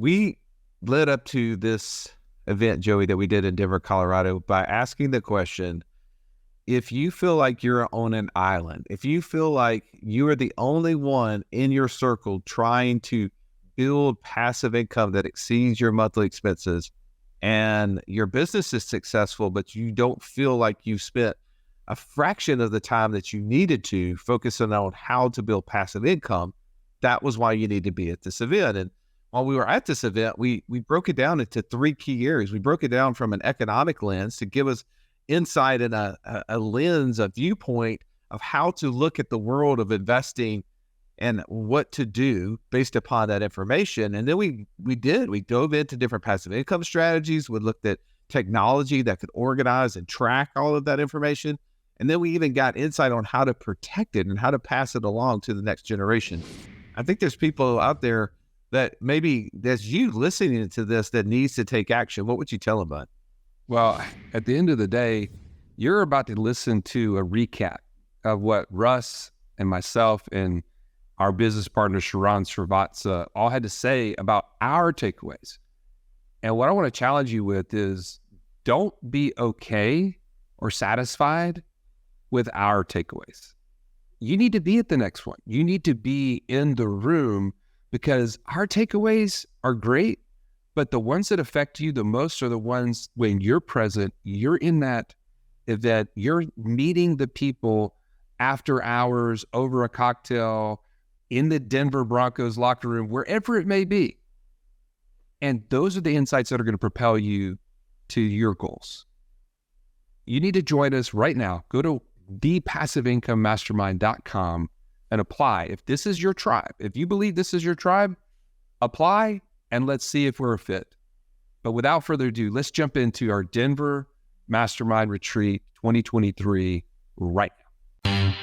We led up to this event, Joey, that we did in Denver, Colorado, by asking the question, if you feel like you're on an island, if you feel like you are the only one in your circle trying to build passive income that exceeds your monthly expenses, and your business is successful, but you don't feel like you've spent a fraction of the time that you needed to focusing on how to build passive income, that was why you need to be at this event. And while we were at this event, we broke it down into three key areas. We broke it down from an economic lens to give us insight and a lens, a viewpoint of how to look at the world of investing and what to do based upon that information. And then we dove into different passive income strategies. We looked at technology that could organize and track all of that information. And then we even got insight on how to protect it and how to pass it along to the next generation. I think there's people out there that maybe there's you listening to this that needs to take action. What would you tell them, bud? Well, at the end of the day, you're about to listen to a recap of what Russ and myself and our business partner, Sharran Srivatsaa, all had to say about our takeaways. And what I want to challenge you with is don't be okay or satisfied with our takeaways. You need to be at the next one. You need to be in the room because our takeaways are great, but the ones that affect you the most are the ones when you're present, you're in that event, you're meeting the people after hours, over a cocktail, in the Denver Broncos locker room, wherever it may be. And those are the insights that are going to propel you to your goals. You need to join us right now. Go to thepassiveincomemastermind.com and apply. If this is your tribe, if you believe this is your tribe, apply and let's see if we're a fit. But without further ado, let's jump into our Denver Mastermind Retreat 2023 right now.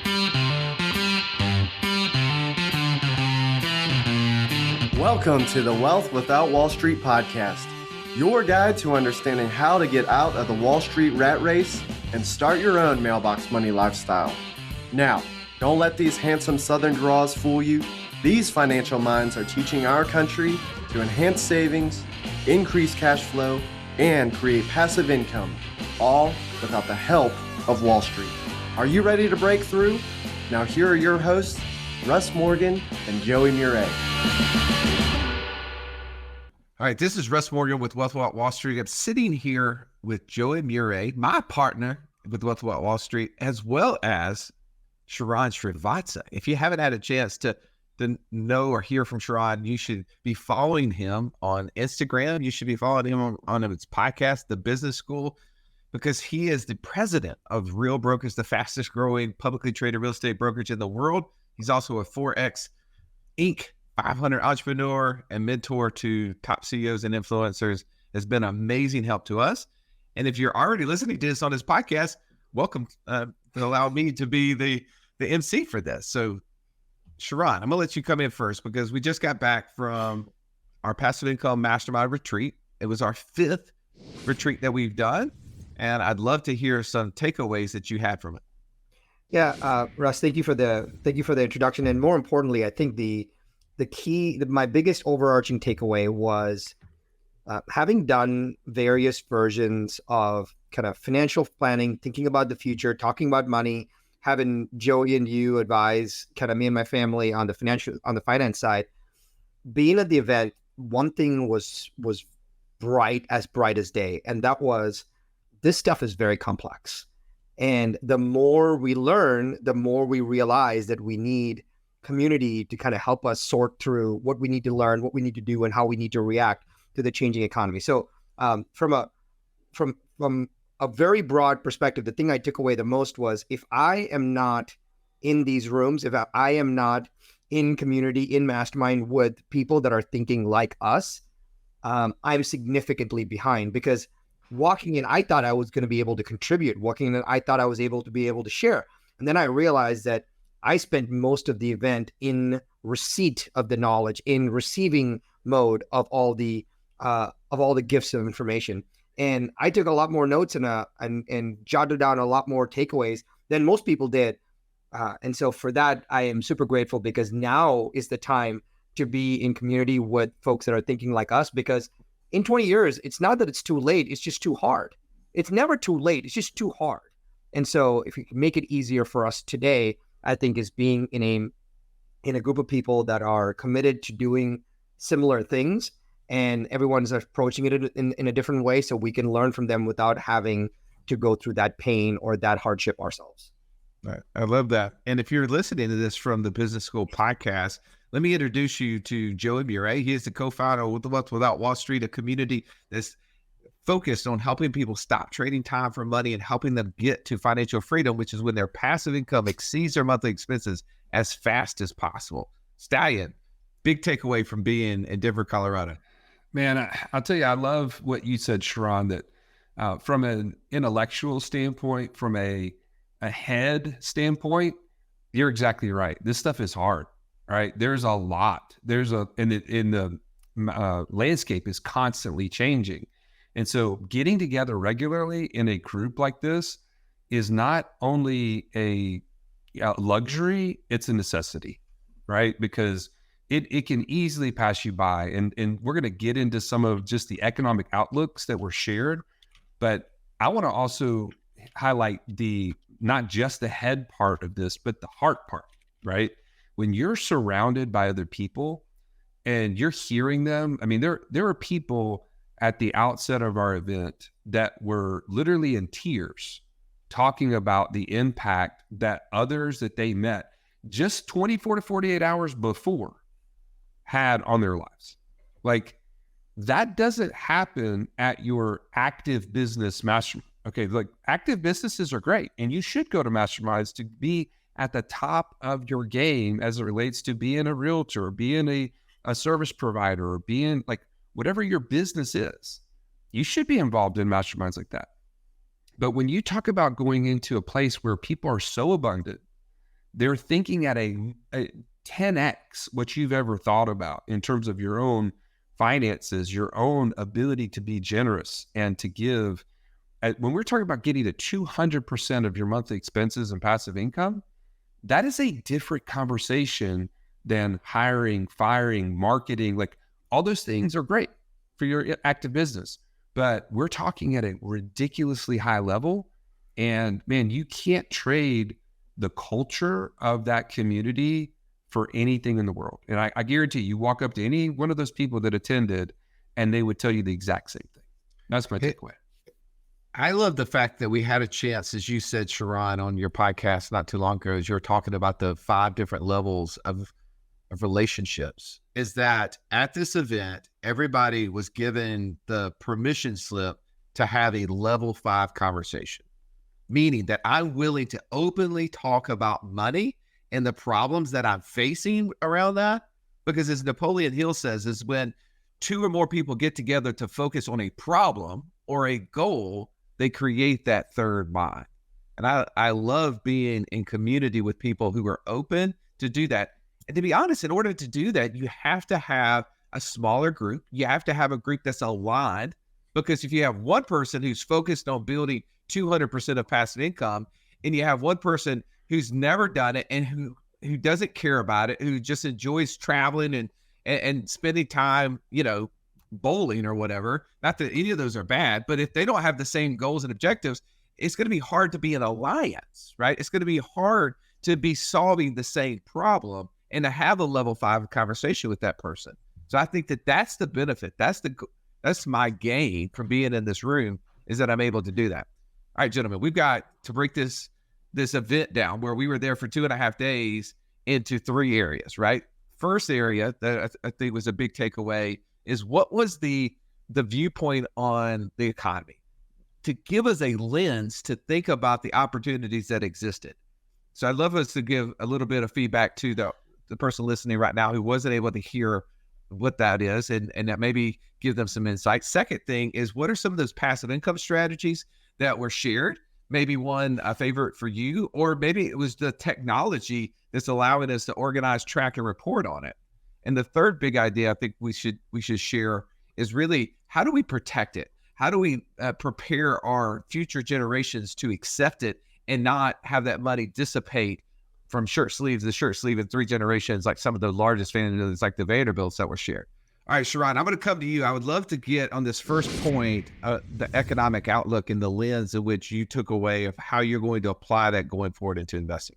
Welcome to the Wealth Without Wall Street podcast, your guide to understanding how to get out of the Wall Street rat race and start your own mailbox money lifestyle. Now, don't let these handsome Southern draws fool you. These financial minds are teaching our country to enhance savings, increase cash flow, and create passive income, all without the help of Wall Street. Are you ready to break through? Now here are your hosts, Russ Morgan and Joey Murray. All right, this is Russ Morgan with Wealth Without Wall Street. I'm sitting here with Joey Murray, my partner with Wealth Without Wall Street, as well as Sharran Srivatsaa. If you haven't had a chance to know or hear from Sharran, you should be following him on Instagram. You should be following him on his podcast, The Business School, because he is the president of Real Brokers, the fastest growing publicly traded real estate brokerage in the world. He's also a 4X Inc. 500 entrepreneur and mentor to top CEOs and influencers. Has been amazing help to us. And if you're already listening to this on his podcast, welcome to allow me to be the MC for this. So Sharran, I'm gonna let you come in first because we just got back from our Passive Income Mastermind Retreat. It was our 5th retreat that we've done. And I'd love to hear some takeaways that you had from it. Yeah, Russ, thank you for the introduction. And more importantly, I think my biggest overarching takeaway was having done various versions of kind of financial planning, thinking about the future, talking about money, having Joey and you advise kind of me and my family on the finance side. Being at the event, one thing was bright as day, and that was this stuff is very complex. And the more we learn, the more we realize that we need community to kind of help us sort through what we need to learn, what we need to do, and how we need to react to the changing economy. So from a very broad perspective, the thing I took away the most was if I am not in these rooms, if I am not in community, in mastermind with people that are thinking like us, I'm significantly behind because walking in, I thought I was going to be able to contribute. Walking in, I thought I was able to share. And then I realized that I spent most of the event in receipt of the knowledge, in receiving mode of all the gifts of information. And I took a lot more notes and jotted down a lot more takeaways than most people did. And so for that, I am super grateful because now is the time to be in community with folks that are thinking like us, because in 20 years, it's not that it's too late, it's just too hard. It's never too late, it's just too hard. And so if we can make it easier for us today, I think is being in a group of people that are committed to doing similar things, and everyone's approaching it in a different way, so we can learn from them without having to go through that pain or that hardship ourselves. Right. I love that. And if you're listening to this from the Business School podcast, let me introduce you to Joey Murray. He is the co-founder with Wealth Without Wall Street, a community that's focused on helping people stop trading time for money and helping them get to financial freedom, which is when their passive income exceeds their monthly expenses as fast as possible. Stallion, big takeaway from being in Denver, Colorado. Man, I'll tell you, I love what you said, Sharran, that from an intellectual standpoint, from a head standpoint, you're exactly right. This stuff is hard, right? There's a lot. In the landscape is constantly changing. And so getting together regularly in a group like this is not only a luxury, it's a necessity, right? Because it can easily pass you by. And we're going to get into some of just the economic outlooks that were shared. But I want to also highlight not just the head part of this, but the heart part, right? When you're surrounded by other people and you're hearing them, I mean, there are people at the outset of our event that were literally in tears talking about the impact that others that they met just 24 to 48 hours before had on their lives. Like, that doesn't happen at your active business mastermind. Okay, like, active businesses are great, and you should go to masterminds to be at the top of your game as it relates to being a realtor, or being a service provider, or being like whatever your business is. You should be involved in masterminds like that. But when you talk about going into a place where people are so abundant, they're thinking at a 10x what you've ever thought about in terms of your own finances, your own ability to be generous and to give. When we're talking about getting to 200% of your monthly expenses and passive income, that is a different conversation than hiring, firing, marketing. Like, all those things are great for your active business, but we're talking at a ridiculously high level. And man, you can't trade the culture of that community for anything in the world. And I guarantee you walk up to any one of those people that attended and they would tell you the exact same thing. That's my takeaway. I love the fact that we had a chance, as you said, Sharran, on your podcast not too long ago, as you were talking about the 5 different levels of relationships, is that at this event, everybody was given the permission slip to have a level 5 conversation, meaning that I'm willing to openly talk about money and the problems that I'm facing around that. Because as Napoleon Hill says, is when 2 or more people get together to focus on a problem or a goal, they create that third mind. And I love being in community with people who are open to do that. And to be honest, in order to do that, you have to have a smaller group. You have to have a group that's aligned, because if you have one person who's focused on building 200% of passive income, and you have one person who's never done it and who doesn't care about it, who just enjoys traveling and spending time, bowling or whatever, not that any of those are bad, but if they don't have the same goals and objectives, it's going to be hard to be an alliance, right? It's going to be hard to be solving the same problem and to have a level 5 conversation with that person. So I think that that's the benefit. That's my gain from being in this room, is that I'm able to do that. All right, gentlemen, we've got to break this event down, where we were there for 2.5 days, into 3 areas, right? First area that I think was a big takeaway is, what was the viewpoint on the economy, to give us a lens to think about the opportunities that existed. So I'd love us to give a little bit of feedback to the person listening right now who wasn't able to hear what that is, and that maybe give them some insight. Second thing is, what are some of those passive income strategies that were shared? Maybe one a favorite for you, or maybe it was the technology that's allowing us to organize, track, and report on it. And the third big idea I think we should share is really, how do we protect it? How do we prepare our future generations to accept it and not have that money dissipate from shirt sleeves to shirt sleeve in 3 generations, like some of the largest families, like the Vanderbilts that were shared. All right, Sharran, I'm going to come to you. I would love to get on this first point, the economic outlook and the lens in which you took away of how you're going to apply that going forward into investing.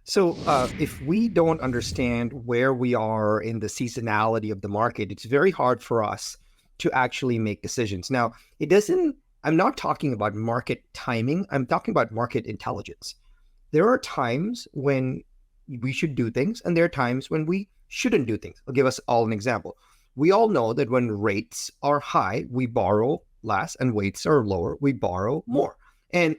So if we don't understand where we are in the seasonality of the market, it's very hard for us to actually make decisions. Now, I'm not talking about market timing. I'm talking about market intelligence. There are times when we should do things, and there are times when we shouldn't do things. I'll give us all an example. We all know that when rates are high, we borrow less, and rates are lower, we borrow more.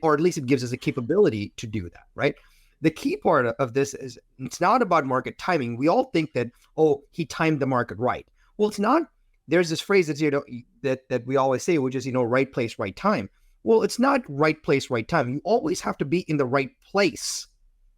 Or at least it gives us a capability to do that, right? The key part of this is it's not about market timing. We all think that, oh, he timed the market right. Well, it's not. There's this phrase that we always say, which is, right place, right time. Well, it's not right place, right time. You always have to be in the right place.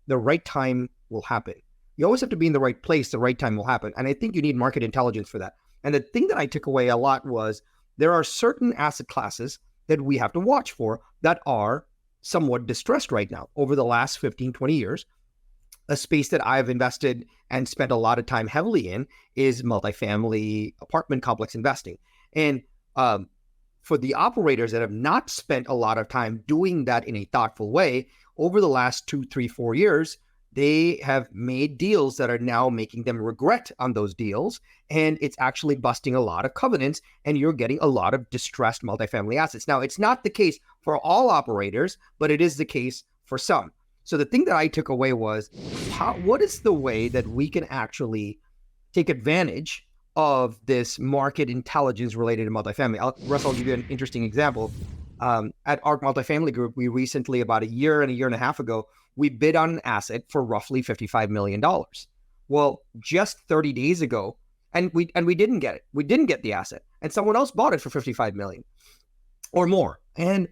The right time will happen. You always have to be in the right place. The right time will happen. And I think you need market intelligence for that. And the thing that I took away a lot was there are certain asset classes that we have to watch for that are somewhat distressed right now. Over the last 15, 20 years, a space that I've invested and spent a lot of time heavily in is multifamily apartment complex investing. And for the operators that have not spent a lot of time doing that in a thoughtful way, over the last 2, 3, 4 years, they have made deals that are now making them regret on those deals. And it's actually busting a lot of covenants, and you're getting a lot of distressed multifamily assets. Now, it's not the case for all operators, but it is the case for some. So the thing that I took away was, what is the way that we can actually take advantage of this market intelligence related to multifamily? Russ, I'll give you an interesting example. At our multifamily group, we recently, about a year and a half ago, we bid on an asset for roughly $55 million. Well, just 30 days ago, and we didn't get it. We didn't get the asset, and someone else bought it for $55 million or more. And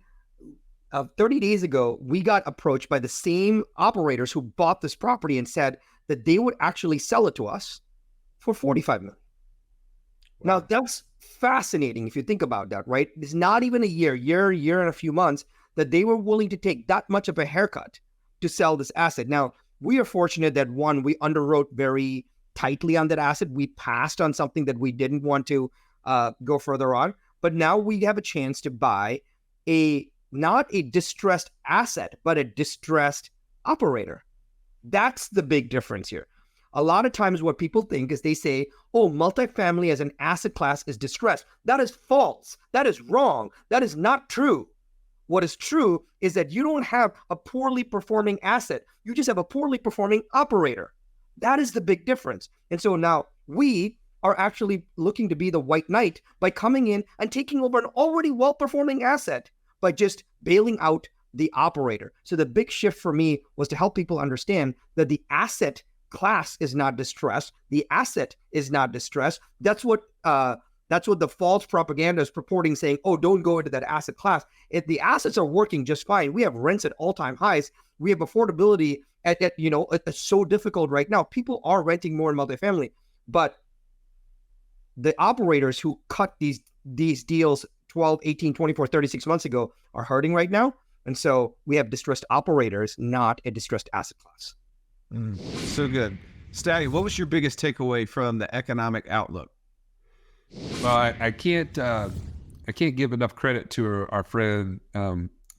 30 days ago, we got approached by the same operators who bought this property and said that they would actually sell it to us for $45 million. Wow. Now, that's fascinating if you think about that, right? It's not even a year and a few months that they were willing to take that much of a haircut to sell this asset. Now, we are fortunate that, one, we underwrote very tightly on that asset. We passed on something that we didn't want to go further on. But now we have a chance to buy not a distressed asset, but a distressed operator. That's the big difference here. A lot of times what people think is they say, oh, multifamily as an asset class is distressed. That is false. That is wrong. That is not true. What is true is that you don't have a poorly performing asset. You just have a poorly performing operator. That is the big difference. And so now we are actually looking to be the white knight by coming in and taking over an already well-performing asset by just bailing out the operator. So the big shift for me was to help people understand that the asset class is not distressed. The asset is not distressed. That's what the false propaganda is purporting, saying, oh, don't go into that asset class. If the assets are working just fine, we have rents at all-time highs. We have affordability it's so difficult right now. People are renting more in multifamily, but the operators who cut these deals 12, 18, 24, 36 months ago are hurting right now. And so we have distressed operators, not a distressed asset class. So good. Stallion, what was your biggest takeaway from the economic outlook? Well, I can't give enough credit to our friend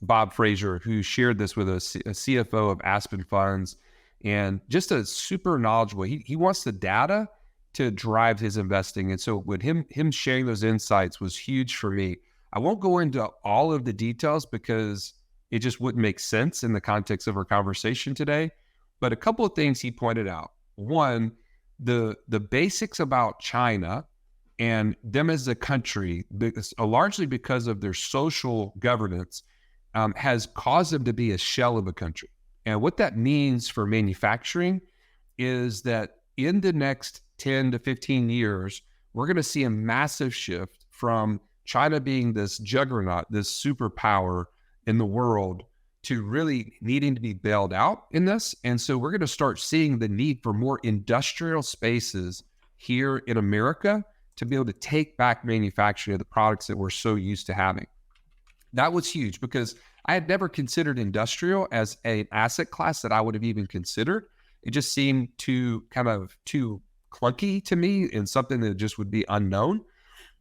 Bob Frazier, who shared this with us, a CFO of Aspen Funds, and just a super knowledgeable. He wants the data to drive his investing, and so with him sharing those insights was huge for me. I won't go into all of the details because it just wouldn't make sense in the context of our conversation today. But a couple of things he pointed out. One, the basics about China and them as a country, largely because of their social governance, has caused them to be a shell of a country. And what that means for manufacturing is that in the next 10 to 15 years, we're going to see a massive shift from China being this juggernaut, this superpower in the world, to really needing to be bailed out in this. And so we're going to start seeing the need for more industrial spaces here in America to be able to take back manufacturing of the products that we're so used to having. That was huge because I had never considered industrial as an asset class that I would have even considered. it just seemed too clunky to me and something that just would be unknown.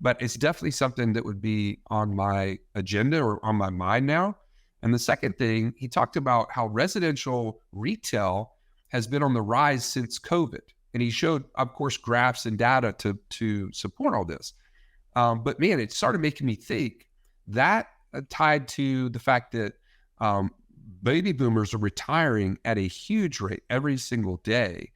But it's definitely something that would be on my agenda or on my mind now. And the second thing, he talked about how residential retail has been on the rise since COVID. And he showed, of course, graphs and data to support all this. But man, it started making me think that tied to the fact that baby boomers are retiring at a huge rate every single day.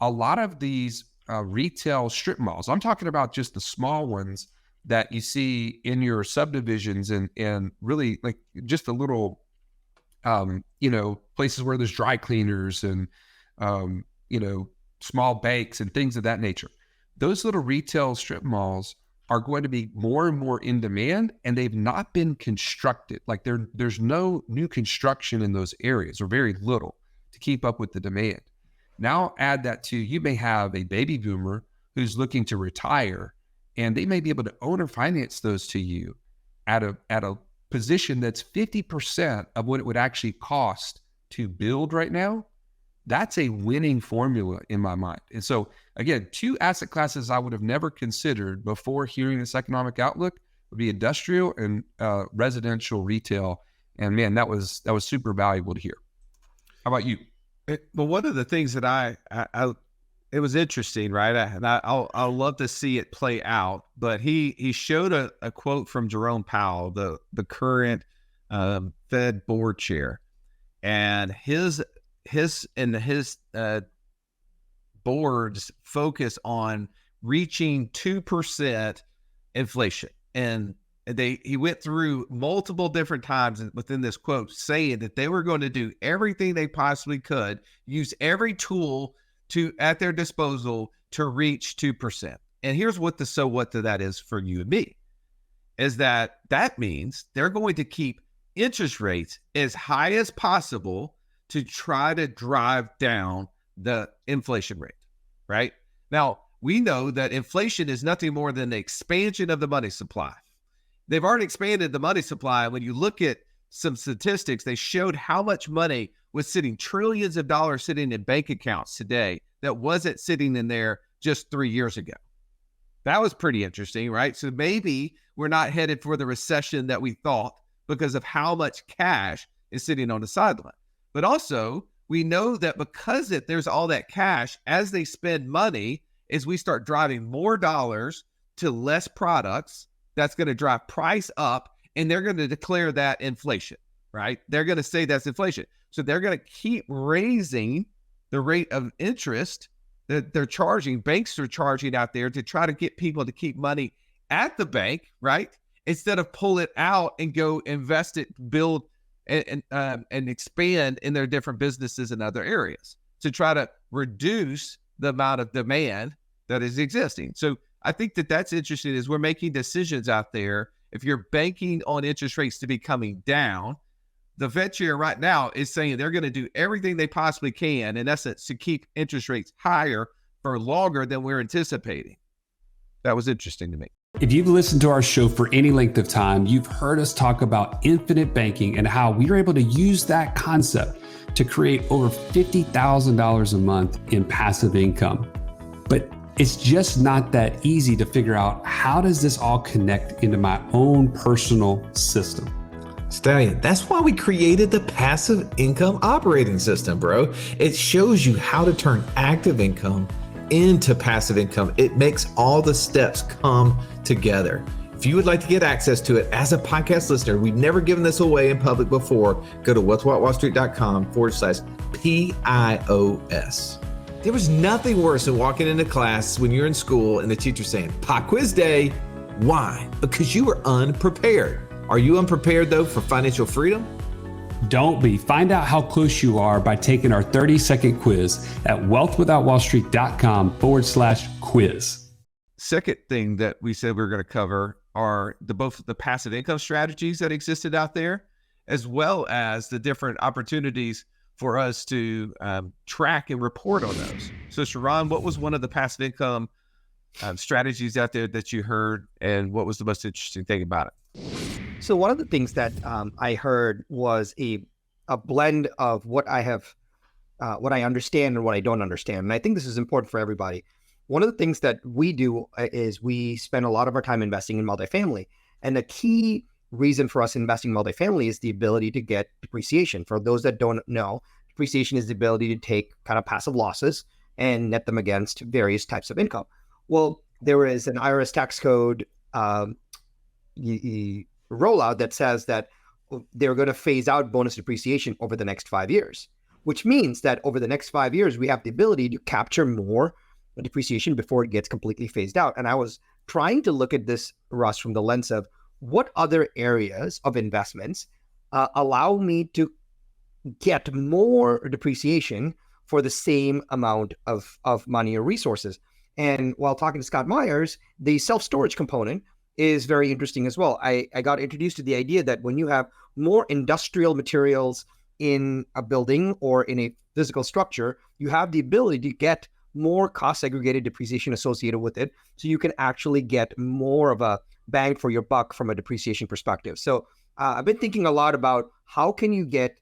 A lot of these retail strip malls, I'm talking about just the small ones that you see in your subdivisions and really like just the little, places where there's dry cleaners and, small banks and things of that nature. Those little retail strip malls are going to be more and more in demand, and they've not been constructed. Like there's no new construction in those areas, or very little, to keep up with the demand. Now add that to, you may have a baby boomer who's looking to retire, and they may be able to own or finance those to you at a position that's 50% of what it would actually cost to build right now. That's a winning formula in my mind. And so again, two asset classes I would have never considered before hearing this economic outlook would be industrial and residential retail. And man, that was super valuable to hear. How about you? But one of the things that I it was interesting, right? I'll love to see it play out. But he showed a quote from Jerome Powell, the current Fed board chair, and his board's focus on reaching 2% inflation. And he went through multiple different times within this quote saying that they were going to do everything they possibly could, use every tool at their disposal to reach 2%. And here's what to that is for you and me, is that means they're going to keep interest rates as high as possible to try to drive down the inflation rate, right? Now, we know that inflation is nothing more than the expansion of the money supply. They've already expanded the money supply. When you look at some statistics, they showed how much money was sitting, trillions of dollars sitting in bank accounts today that wasn't sitting in there just 3 years ago. That was pretty interesting, right? So maybe we're not headed for the recession that we thought because of how much cash is sitting on the sideline. But also, we know that because there's all that cash, as they spend money, as we start driving more dollars to less products, that's going to drive price up, and they're going to declare that inflation, right? They're going to say that's inflation. So they're going to keep raising the rate of interest that they're charging, banks are charging out there to try to get people to keep money at the bank, right? Instead of pull it out and go invest it, build and expand in their different businesses in other areas to try to reduce the amount of demand that is existing. So I think that's interesting as we're making decisions out there. If you're banking on interest rates to be coming down, the Fed chair right now is saying they're going to do everything they possibly can, in essence, to keep interest rates higher for longer than we're anticipating. That was interesting to me. If you've listened to our show for any length of time, you've heard us talk about infinite banking and how we are able to use that concept to create over $50,000 a month in passive income. But it's just not that easy to figure out, how does this all connect into my own personal system? Stallion, that's why we created the passive income operating system, bro. It shows you how to turn active income into passive income. It makes all the steps come together. If you would like to get access to it as a podcast listener, we've never given this away in public before, go to what'swhatwallstreet.com/PIOS. There was nothing worse than walking into class when you're in school and the teacher saying, pop quiz day. Why? Because you were unprepared. Are you unprepared though for financial freedom? Don't be. Find out how close you are by taking our 30-second quiz at wealthwithoutwallstreet.com/quiz. Second thing that we said we were going to cover are both the passive income strategies that existed out there, as well as the different opportunities for us to track and report on those. So Sharran, what was one of the passive income strategies out there that you heard, and what was the most interesting thing about it? So one of the things that I heard was a blend of what I have what I understand and what I don't understand. And I think this is important for everybody. One of the things that we do is we spend a lot of our time investing in multifamily. And the key reason for us investing in multifamily is the ability to get depreciation. For those that don't know, depreciation is the ability to take kind of passive losses and net them against various types of income. Well, there is an IRS tax code rollout that says that they're going to phase out bonus depreciation over the next 5 years, which means that over the next 5 years, we have the ability to capture more depreciation before it gets completely phased out. And I was trying to look at this, Russ, from the lens of what other areas of investments allow me to get more depreciation for the same amount of money or resources. And while talking to Scott Myers, the self-storage component is very interesting as well. I got introduced to the idea that when you have more industrial materials in a building or in a physical structure, you have the ability to get more cost segregated depreciation associated with it. So you can actually get more of a bang for your buck from a depreciation perspective. So I've been thinking a lot about how can you get,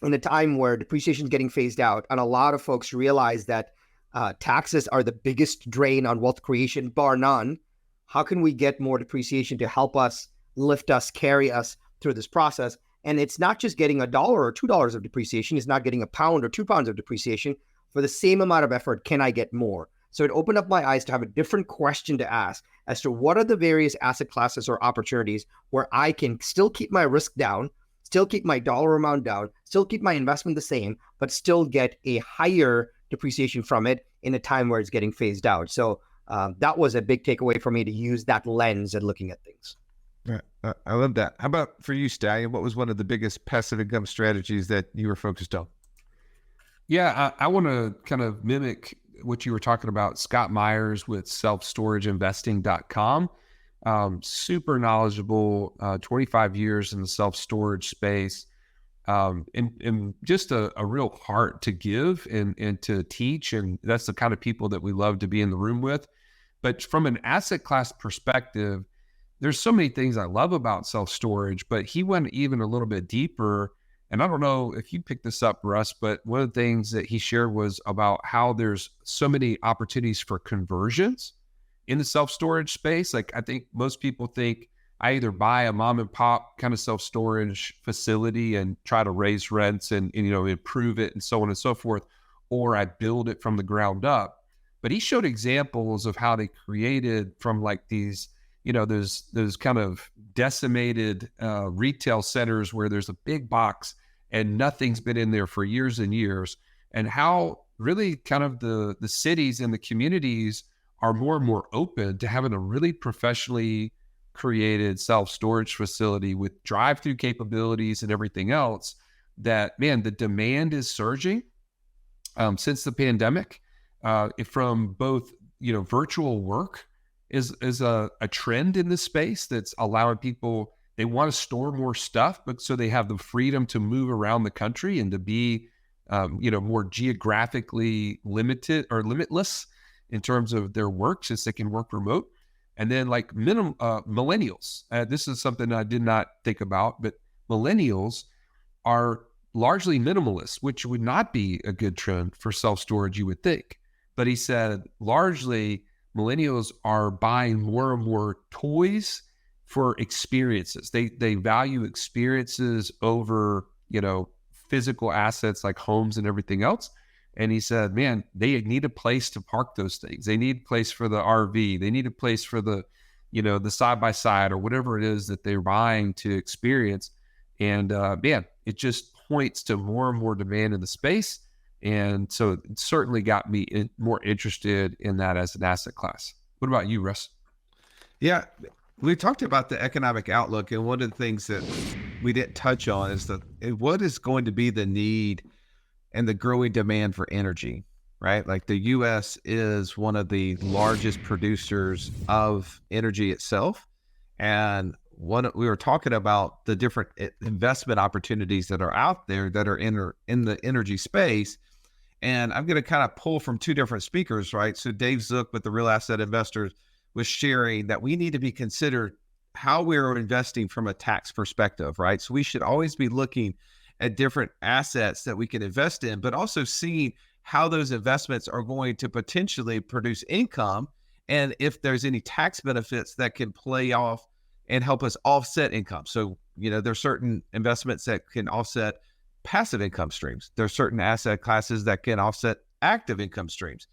in a time where depreciation is getting phased out, and a lot of folks realize that taxes are the biggest drain on wealth creation, bar none. How can we get more depreciation to help us, lift us, carry us through this process? And it's not just getting $1 or $2 of depreciation. It's not getting £1 or £2 of depreciation. For the same amount of effort, can I get more? So it opened up my eyes to have a different question to ask as to what are the various asset classes or opportunities where I can still keep my risk down, still keep my dollar amount down, still keep my investment the same, but still get a higher depreciation from it in a time where it's getting phased out. So that was a big takeaway for me, to use that lens at looking at things. I love that. How about for you, Stallion? What was one of the biggest passive income strategies that you were focused on? Yeah, I want to kind of mimic what you were talking about, Scott Myers with selfstorageinvesting.com. Super knowledgeable, 25 years in the self-storage space, and just a real heart to give and to teach. And that's the kind of people that we love to be in the room with. But from an asset class perspective, there's so many things I love about self-storage, but he went even a little bit deeper. And I don't know if you picked this up, Russ, but one of the things that he shared was about how there's so many opportunities for conversions in the self-storage space. Like, I think most people think I either buy a mom and pop kind of self-storage facility and try to raise rents and improve it and so on and so forth, or I build it from the ground up. But he showed examples of how they created from like these, those kind of decimated retail centers where there's a big box and nothing's been in there for years and years, and how really kind of the cities and the communities are more and more open to having a really professionally created self-storage facility with drive-through capabilities and everything else. That, man, the demand is surging since the pandemic, from both, virtual work is a trend in this space that's allowing people, they want to store more stuff, but so they have the freedom to move around the country and to be, more geographically limited or limitless in terms of their work, since they can work remote. And then like millennials, this is something I did not think about, but millennials are largely minimalist, which would not be a good trend for self-storage, you would think. But he said largely millennials are buying more and more toys for experiences. They value experiences over, physical assets like homes and everything else. And he said, man, they need a place to park those things. They need a place for the RV. They need a place for the, the side-by-side or whatever it is that they're buying to experience. And man, it just points to more and more demand in the space. And so it certainly got me more interested in that as an asset class. What about you, Russ? Yeah, we talked about the economic outlook, and one of the things that we didn't touch on is what is going to be the need and the growing demand for energy, right? Like the U.S. is one of the largest producers of energy itself. And we were talking about the different investment opportunities that are out there that are in the energy space. And I'm going to kind of pull from two different speakers, right? So Dave Zook with the Real Asset Investors was sharing that we need to be considered how we're investing from a tax perspective, right? So we should always be looking at different assets that we can invest in, but also seeing how those investments are going to potentially produce income, and if there's any tax benefits that can play off and help us offset income. So, there's certain investments that can offset passive income streams. There's certain asset classes that can offset active income streams.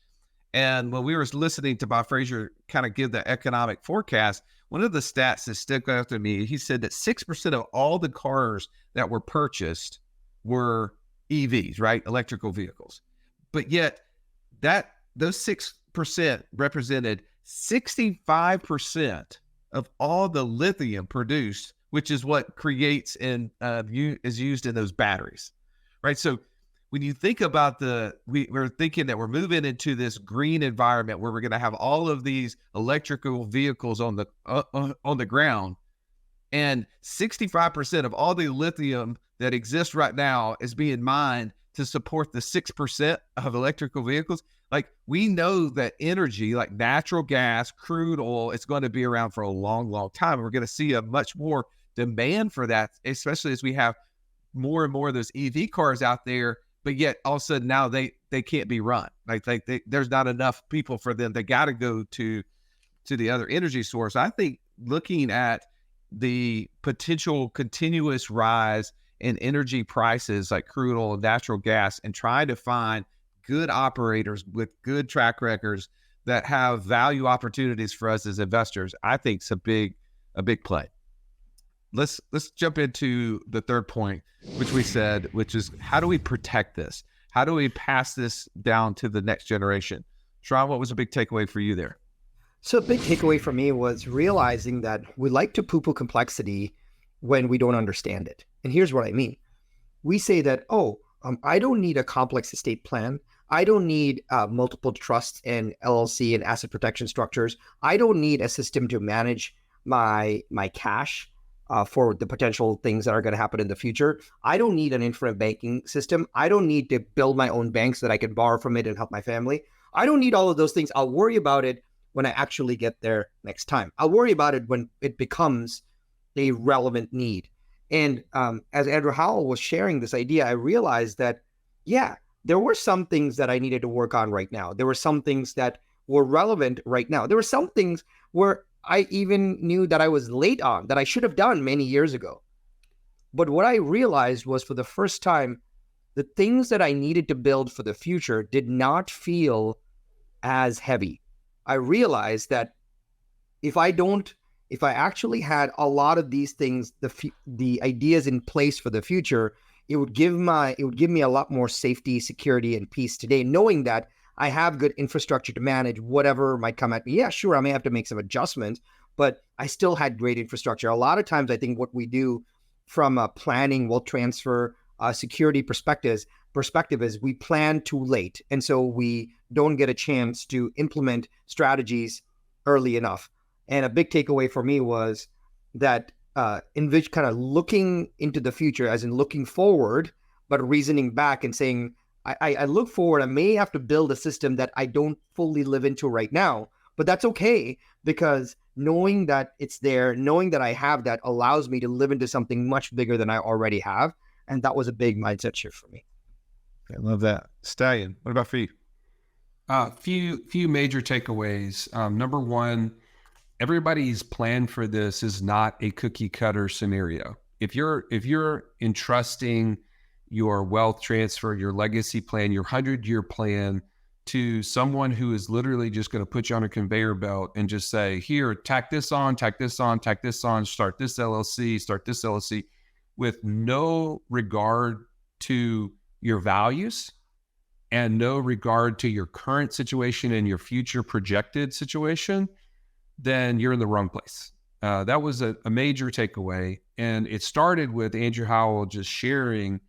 And when we were listening to Bob Fraser kind of give the economic forecast, one of the stats that stuck out to me, he said that 6% of all the cars that were purchased were EVs, right? Electrical vehicles. But yet those 6% represented 65% of all the lithium produced, which is what creates and is used in those batteries, right? So when you think about we're thinking that we're moving into this green environment where we're going to have all of these electrical vehicles on the ground, and 65% of all the lithium that exists right now is being mined to support the 6% of electrical vehicles. Like, we know that energy, like natural gas, crude oil, it's going to be around for a long, long time. We're going to see a much more demand for that, especially as we have more and more of those EV cars out there. But yet all of a sudden now they can't be run. Like there's not enough people for them. They got to go to the other energy source. I think looking at the potential continuous rise in energy prices like crude oil and natural gas, and trying to find good operators with good track records that have value opportunities for us as investors, I think is a big play. Let's jump into the third point, which is how do we protect this? How do we pass this down to the next generation? Sharran, what was a big takeaway for you there? So a big takeaway for me was realizing that we like to poo-poo complexity when we don't understand it. And here's what I mean. We say that, I don't need a complex estate plan. I don't need multiple trusts and LLC and asset protection structures. I don't need a system to manage my cash for the potential things that are going to happen in the future. I don't need an infinite banking system. I don't need to build my own bank so that I can borrow from it and help my family. I don't need all of those things. I'll worry about it when I actually get there next time. I'll worry about it when it becomes a relevant need. And as Andrew Howell was sharing this idea, I realized that, there were some things that I needed to work on right now. There were some things that were relevant right now. There were some things where I even knew that I was late on, that I should have done many years ago. But what I realized was, for the first time, the things that I needed to build for the future did not feel as heavy. I realized that if I actually had a lot of these things, the ideas in place for the future, it would give me a lot more safety, security, and peace today, knowing that I have good infrastructure to manage whatever might come at me. Yeah, sure, I may have to make some adjustments, but I still had great infrastructure. A lot of times I think what we do from a planning, wealth transfer, security perspective is we plan too late. And so we don't get a chance to implement strategies early enough. And a big takeaway for me was that in which kind of looking into the future, as in looking forward, but reasoning back and saying, I look forward. I may have to build a system that I don't fully live into right now, but that's okay, because knowing that it's there, knowing that I have that, allows me to live into something much bigger than I already have. And that was a big mindset shift for me. I love that. Stallion, what about for you? Few major takeaways. Number one, everybody's plan for this is not a cookie cutter scenario. If you're entrusting your wealth transfer, your legacy plan, your 100-year plan to someone who is literally just going to put you on a conveyor belt and just say, here, tack this on, start this LLC, with no regard to your values and no regard to your current situation and your future projected situation, then you're in the wrong place. That was a major takeaway. And it started with Andrew Howell just sharing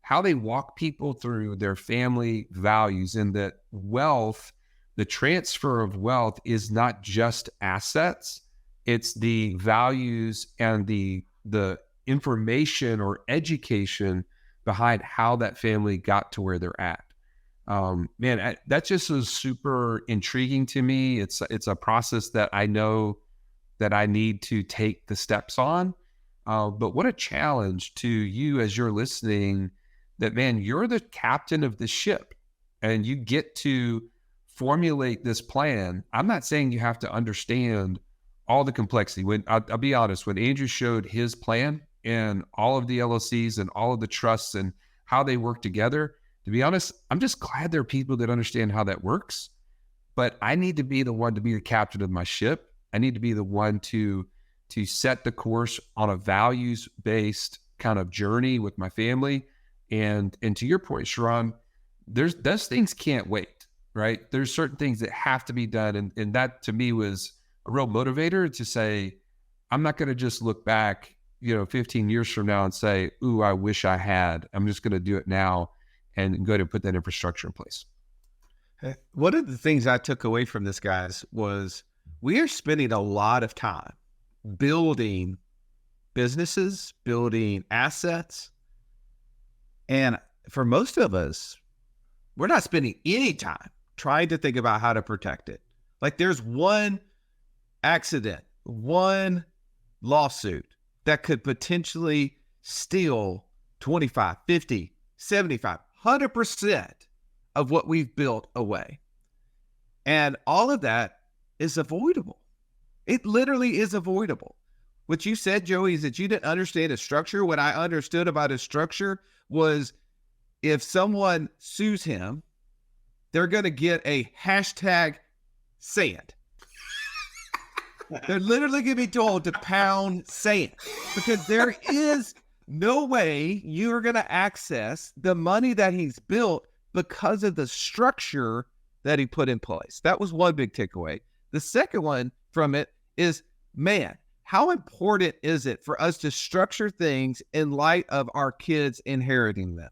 how they walk people through their family values, and that wealth, the transfer of wealth, is not just assets. It's the values and the information or education behind how that family got to where they're at. That just was super intriguing to me. It's a process that I know that I need to take the steps on. But what a challenge to you as you're listening that, man, you're the captain of the ship and you get to formulate this plan. I'm not saying you have to understand all the complexity. When I'll be honest, when Andrew showed his plan and all of the LLCs and all of the trusts and how they work together, to be honest, I'm just glad there are people that understand how that works. But I need to be the one to be the captain of my ship. I need to be the one to set the course on a values-based kind of journey with my family. And to your point, Sharran, those things can't wait, right? There's certain things that have to be done. And that to me was a real motivator to say, I'm not going to just look back, 15 years from now and say, ooh, I wish I had. I'm just going to do it now and go to put that infrastructure in place. One of the things I took away from this, guys, was we are spending a lot of time building businesses, building assets. And for most of us, we're not spending any time trying to think about how to protect it. Like there's one accident, one lawsuit that could potentially steal 25, 50, 75, 100% of what we've built away. And all of that is avoidable. It literally is avoidable. What you said, Joey, is that you didn't understand a structure. What I understood about a structure was if someone sues him, they're going to get a hashtag sand. They're literally going to be told to pound sand because there is no way you're going to access the money that he's built because of the structure that he put in place. That was one big takeaway. The second one from it is, man, how important is it for us to structure things in light of our kids inheriting them,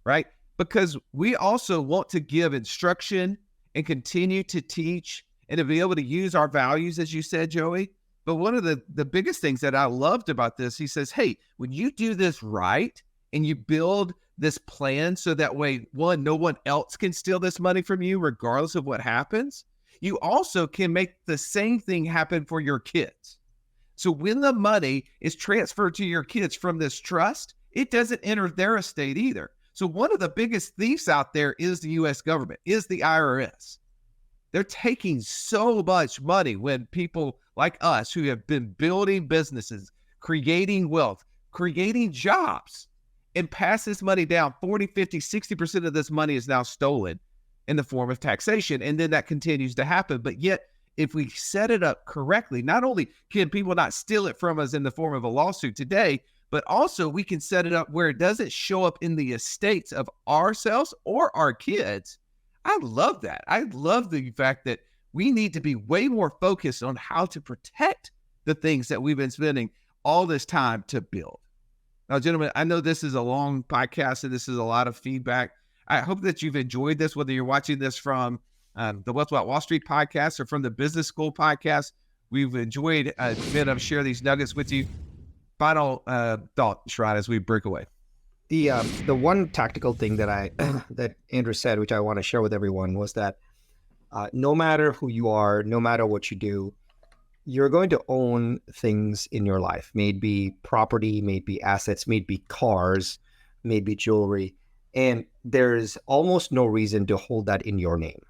right? Because we also want to give instruction and continue to teach and to be able to use our values, as you said, Joey. But one of the biggest things that I loved about this, he says, hey, when you do this right and you build this plan so that way, one, no one else can steal this money from you regardless of what happens, you also can make the same thing happen for your kids. So when the money is transferred to your kids from this trust, it doesn't enter their estate either. So one of the biggest thieves out there is the U.S. government, is the IRS. They're taking so much money when people like us who have been building businesses, creating wealth, creating jobs, and pass this money down. 40, 50, 60% of this money is now stolen in the form of taxation. And then that continues to happen. But yet, if we set it up correctly, not only can people not steal it from us in the form of a lawsuit today, but also we can set it up where it doesn't show up in the estates of ourselves or our kids. I love that. I love the fact that we need to be way more focused on how to protect the things that we've been spending all this time to build. Now, gentlemen, I know this is a long podcast and this is a lot of feedback. I hope that you've enjoyed this, whether you're watching this from the Wealth About Wall Street podcast or from the Business School podcast. We've enjoyed being able to share these nuggets with you. Final thought, Sharran, as we break away. The one tactical thing that that Andrew said, which I want to share with everyone, was that no matter who you are, no matter what you do, you're going to own things in your life. Maybe property, maybe assets, maybe cars, maybe jewelry, and there's almost no reason to hold that in your name.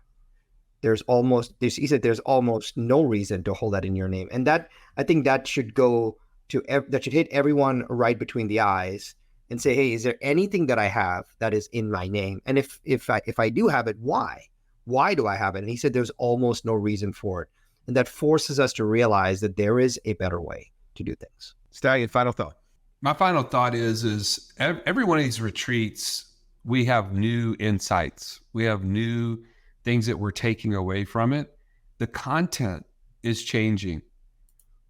He said there's almost no reason to hold that in your name, and that I think that should that should hit everyone right between the eyes and say, hey, is there anything that I have that is in my name? And if I do have it, why? Why do I have it? And he said there's almost no reason for it. And that forces us to realize that there is a better way to do things. Stallion, final thought. My final thought is every one of these retreats, we have new insights. We have new things that we're taking away from it. The content is changing.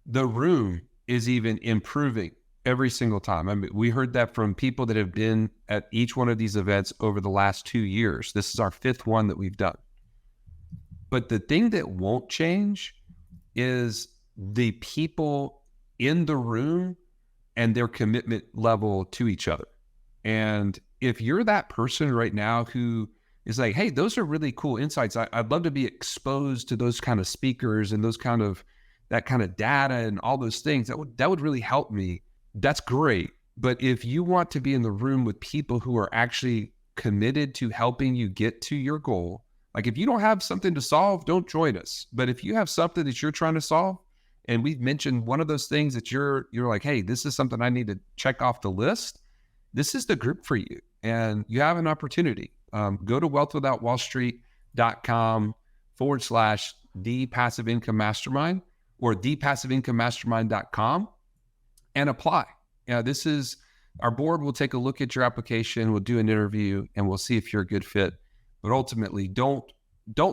The room is even improving every single time. I mean, we heard that from people that have been at each one of these events over the last 2 years. This is our 5th one that we've done. But the thing that won't change is the people in the room and their commitment level to each other. And if you're that person right now who is like, hey, those are really cool insights. I'd love to be exposed to those kind of speakers and that kind of data and all those things. That would really help me. that's great. But if you want to be in the room with people who are actually committed to helping you get to your goal, like if you don't have something to solve, don't join us. But if you have something that you're trying to solve, and we've mentioned one of those things that you're like, hey, this is something I need to check off the list, this is the group for you. And you have an opportunity. Go to wealthwithoutwallstreet.com/the passive income mastermind or thepassiveincomemastermind.com and apply. This is, our board will take a look at your application, we'll do an interview, and we'll see if you're a good fit. But ultimately, don't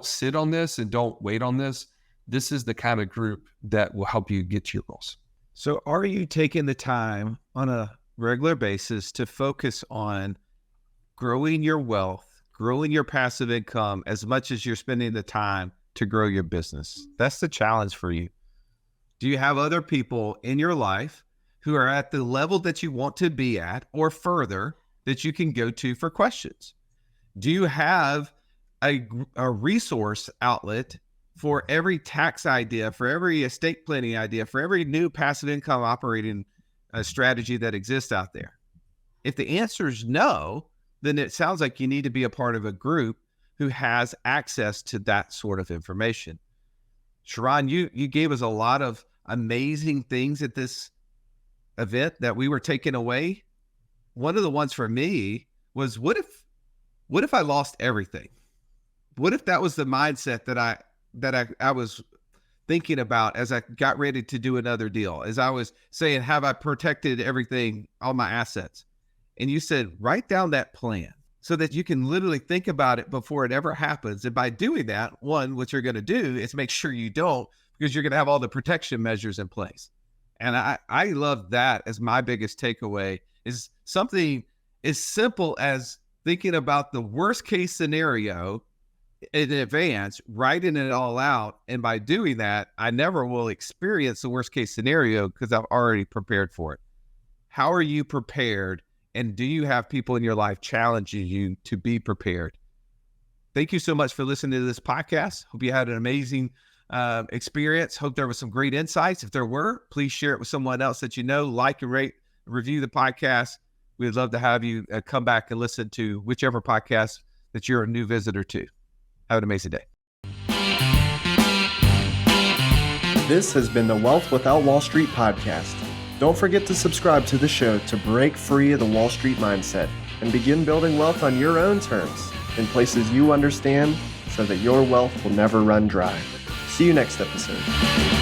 sit on this and don't wait on this. This is the kind of group that will help you get to your goals. So are you taking the time on a regular basis to focus on growing your wealth, growing your passive income as much as you're spending the time to grow your business? That's the challenge for you. Do you have other people in your life who are at the level that you want to be at or further that you can go to for questions? Do you have a resource outlet for every tax idea, for every estate planning idea, for every new passive income operating strategy that exists out there? If the answer is no, then it sounds like you need to be a part of a group who has access to that sort of information. Sharran, you gave us a lot of amazing things at this event that we were taking away. One of the ones for me was, what if I lost everything? What if that was the mindset that I was thinking about as I got ready to do another deal, as I was saying, have I protected everything, all my assets? And you said, write down that plan so that you can literally think about it before it ever happens. And by doing that, one, what you're going to do is make sure you don't, because you're going to have all the protection measures in place. And I love that as my biggest takeaway, is something as simple as thinking about the worst case scenario in advance, writing it all out. And by doing that, I never will experience the worst case scenario because I've already prepared for it. How are you prepared? And do you have people in your life challenging you to be prepared? Thank you so much for listening to this podcast. Hope you had an amazing experience. Hope there was some great insights. If there were, please share it with someone else that you know. Like and rate, review the podcast. We'd love to have you come back and listen to whichever podcast that you're a new visitor to. Have an amazing day. This has been the Wealth Without Wall Street podcast. Don't forget to subscribe to the show to break free of the Wall Street mindset and begin building wealth on your own terms in places you understand so that your wealth will never run dry. See you next episode.